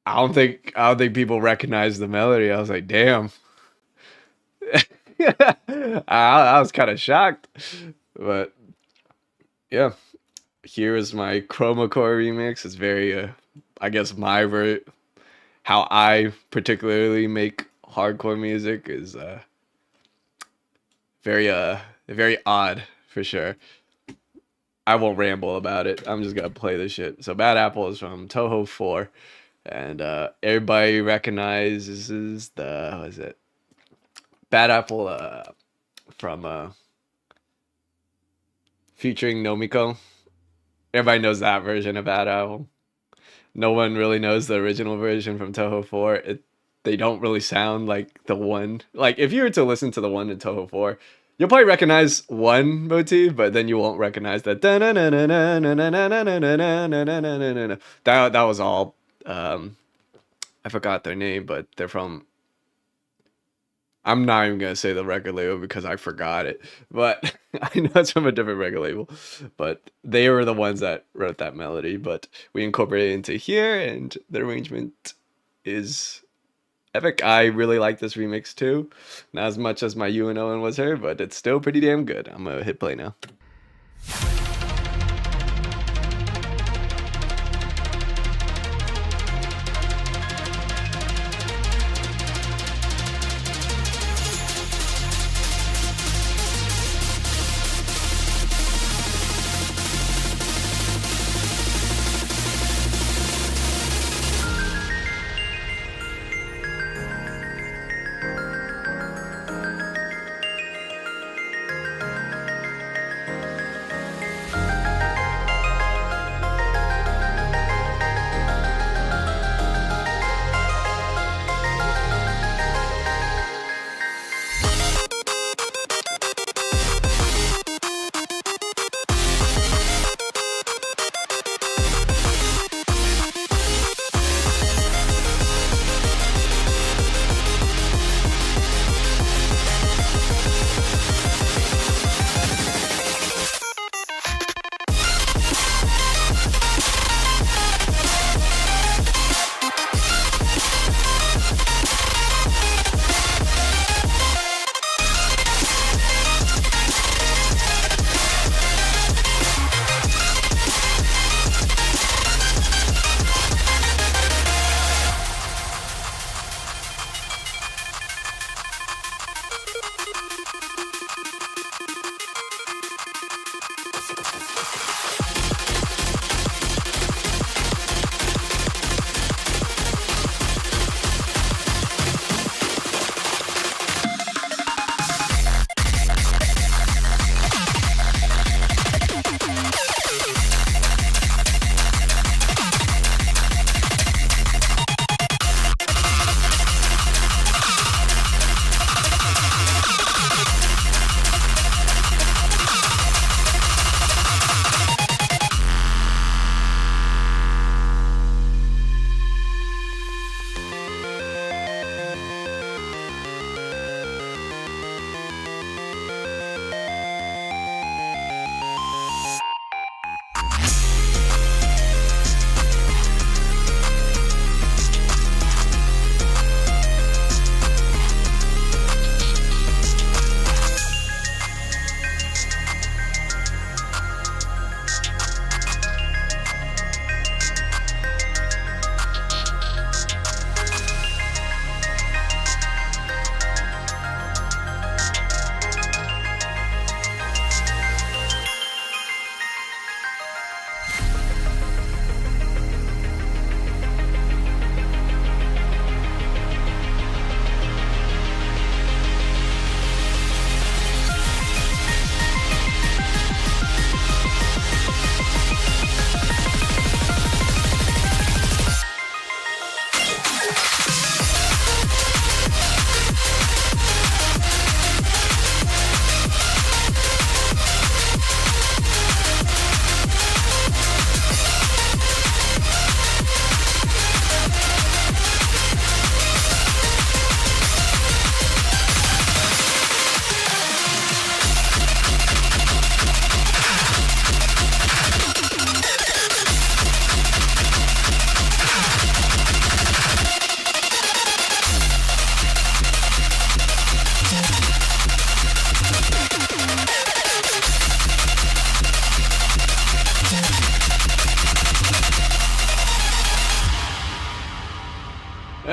I don't think people recognize the melody. I was like, damn. I was kind of shocked, but yeah. Here is my Chroma Core remix. It's very, I guess my how I particularly make hardcore music is very odd for sure. I won't ramble about it. I'm just gonna play this shit. So Bad Apple is from Touhou 4, and everybody recognizes the what is it? Bad Apple from featuring Nomiko. Everybody knows that version of Bad Apple. No one really knows the original version from Touhou 4. They don't really sound like the one. Like if you were to listen to the one in Touhou 4, you'll probably recognize one motif, but then you won't recognize that. That was all. I forgot their name, but they're from. I'm not even gonna say the record label because I forgot it, but I know it's from a different record label. But they were the ones that wrote that melody, but we incorporated it into here, and the arrangement is epic. I really like this remix too. Not as much as my Owen Was Her, but it's still pretty damn good. I'm gonna hit play now.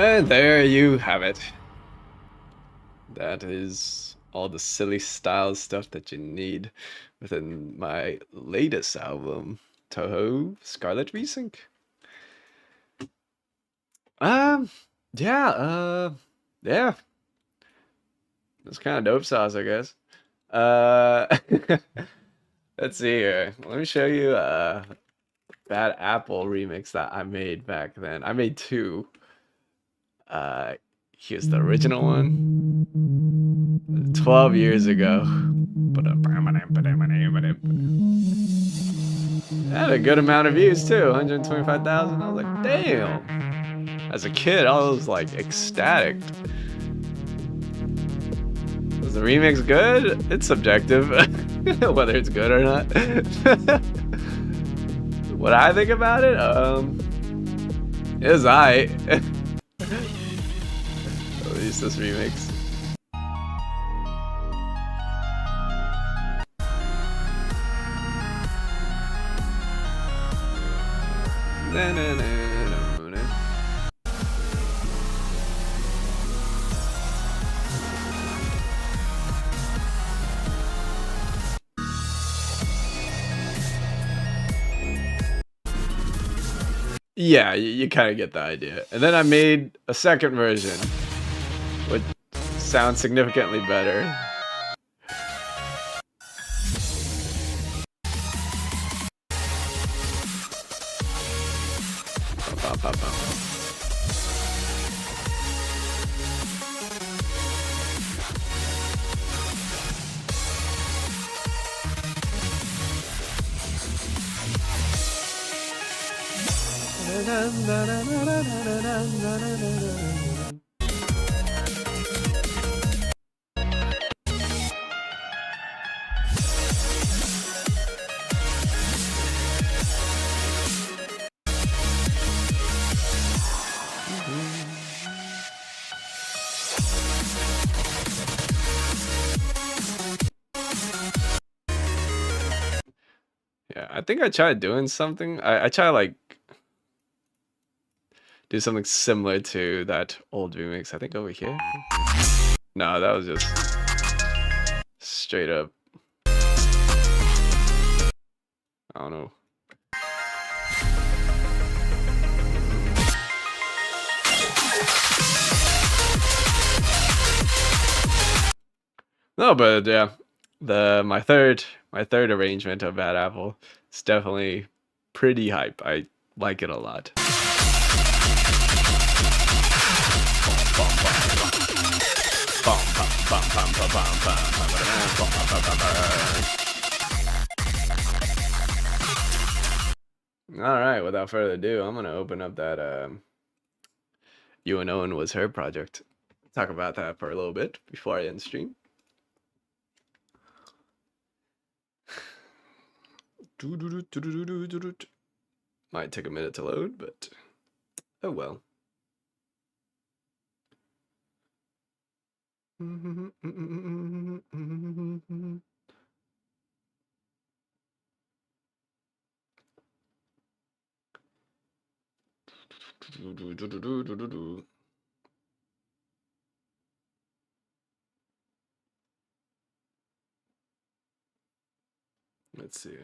And there you have it. That is all the silly style stuff that you need within my latest album, Touhou, Scarlet Re-Sync. Um, yeah, yeah. It's kind of dope sauce, I guess. Uh, let's see here. Let me show you a Bad Apple remix that I made back then. I made two. Here's the original one. 12 years ago. Had a good amount of views too, 125,000. I was like, damn. As a kid, I was like ecstatic. Was the remix good? It's subjective, whether it's good or not. What I think about it, it was alright. At least this remix. Yeah, you kind of get the idea. And then I made a second version, which sounds significantly better. Yeah, I think I tried doing something. I tried like do something similar to that old remix. I think over here. No, that was just straight up. I don't know. No, but yeah, my third arrangement of Bad Apple is definitely pretty hype. I like it a lot. All right, without further ado, I'm gonna open up that You and Owen Was Her project. Talk about that for a little bit before I end stream. Might take a minute to load, but oh well. Let's see.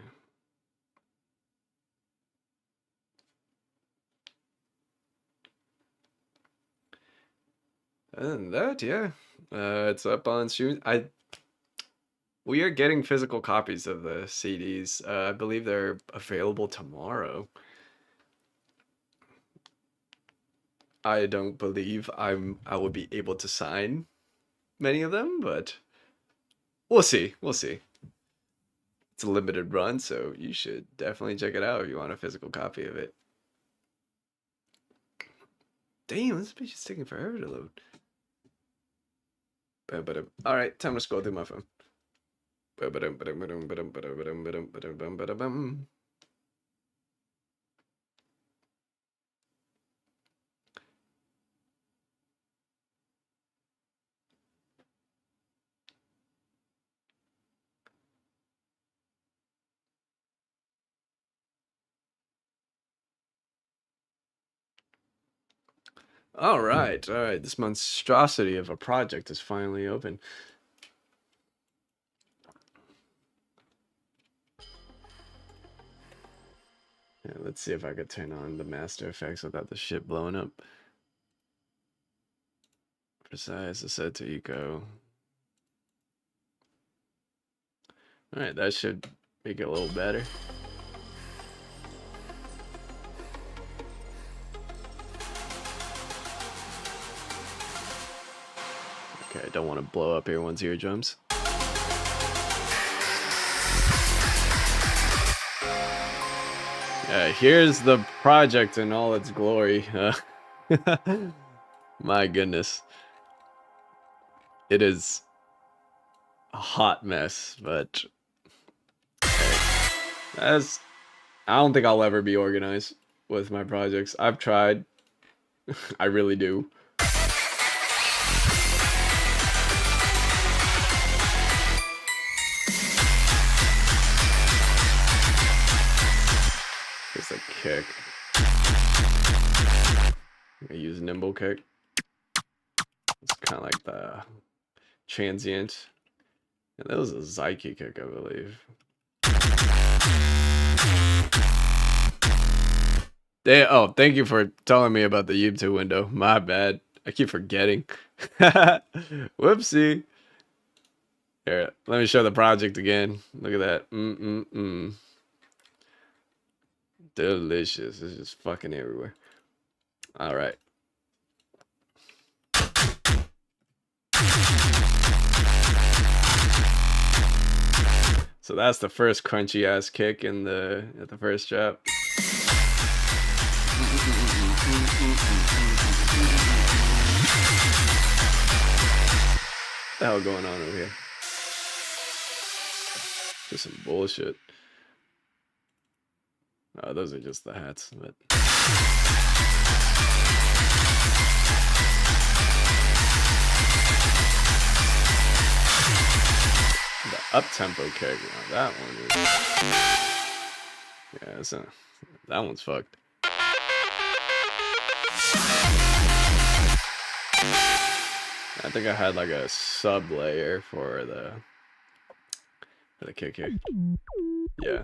Other than that, yeah, it's up on stream. We are getting physical copies of the CDs. I believe they're available tomorrow. I don't believe I will be able to sign many of them, but we'll see. We'll see. It's a limited run, so you should definitely check it out if you want a physical copy of it. Damn, this bitch is taking forever to load. All right, time to scroll through my phone. All right. This monstrosity of a project is finally open. Yeah, let's see if I could turn on the master effects without the shit blowing up. Precise, the set to eco. All right, that should make it a little better. Okay, I don't want to blow up everyone's eardrums. Here's the project in all its glory. My goodness. It is a hot mess, but hey, I don't think I'll ever be organized with my projects. I've tried. I really do. Just a kick. I use nimble kick. It's kind of like the transient. And that was a Psyche kick, I believe. Thank you for telling me about the YouTube window. My bad. I keep forgetting. Whoopsie. Here, let me show the project again. Look at that. Delicious. It's just fucking everywhere. All right. So that's the first crunchy ass kick in at the first drop. What the hell going on over here? Just some bullshit. Oh, those are just the hats, but the up-tempo kick, that one is... Yeah, that one's fucked. I think I had like a sub layer for the kick here. Yeah.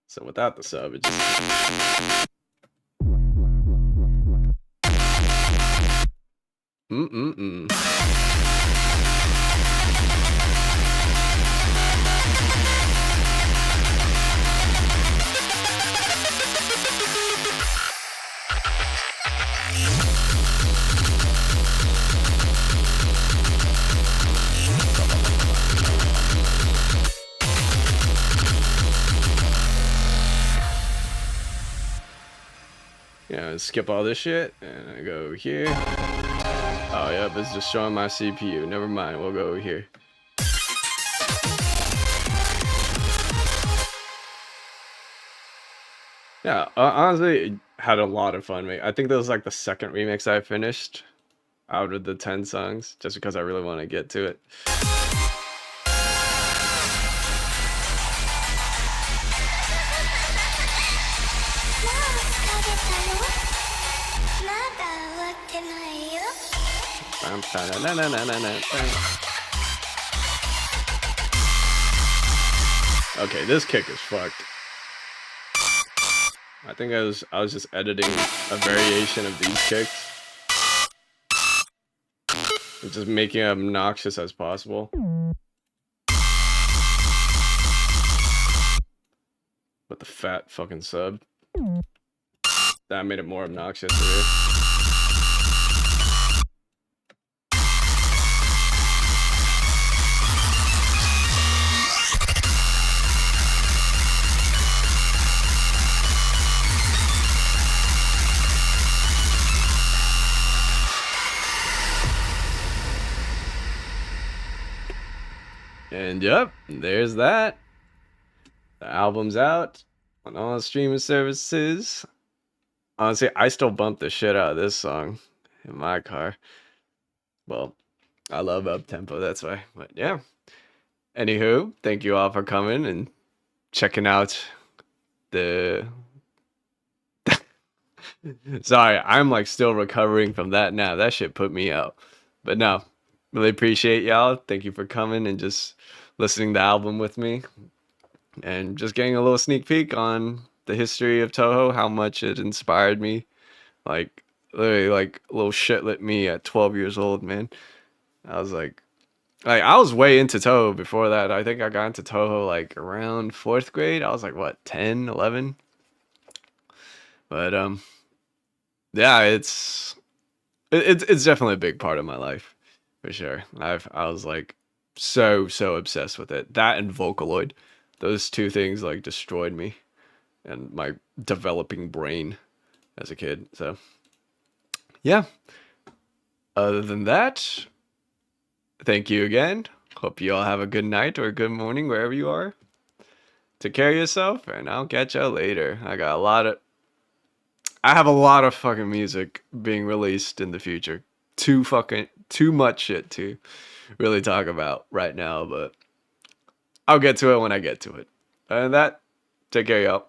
So without the sub, it just... Yeah, skip all this shit, and I go here. Oh, yep, it's just showing my CPU. Never mind, we'll go over here. Yeah, honestly, had a lot of fun. I think that was like the second remix I finished out of the 10 songs, just because I really want to get to it. Okay, this kick is fucked. I think I was just editing a variation of these kicks and just making it obnoxious as possible. With the fat fucking sub. That made it more obnoxious here. And yep, there's that. The album's out on all streaming services. Honestly, I still bump the shit out of this song in my car. Well, I love up-tempo, that's why. But yeah. Anywho, thank you all for coming and checking out the Sorry, I'm like still recovering from that now. That shit put me out. But no, really appreciate y'all. Thank you for coming and just listening to the album with me and just getting a little sneak peek on the history of Touhou, how much it inspired me. Like literally like a little shitlet me at 12 years old, man. I was like I was way into Touhou before that. I think I got into Touhou like around 4th grade. I was like what, 10, 11? But yeah, it's definitely a big part of my life for sure. I was like so obsessed with it. That and Vocaloid, those two things like destroyed me and my developing brain as a kid. So yeah. Other than that, thank you again. Hope you all have a good night or a good morning wherever you are. Take care of yourself, and I'll catch y'all later. I have a lot of fucking music being released in the future. Too much shit to really talk about right now, but I'll get to it when I get to it. And that, take care, y'all.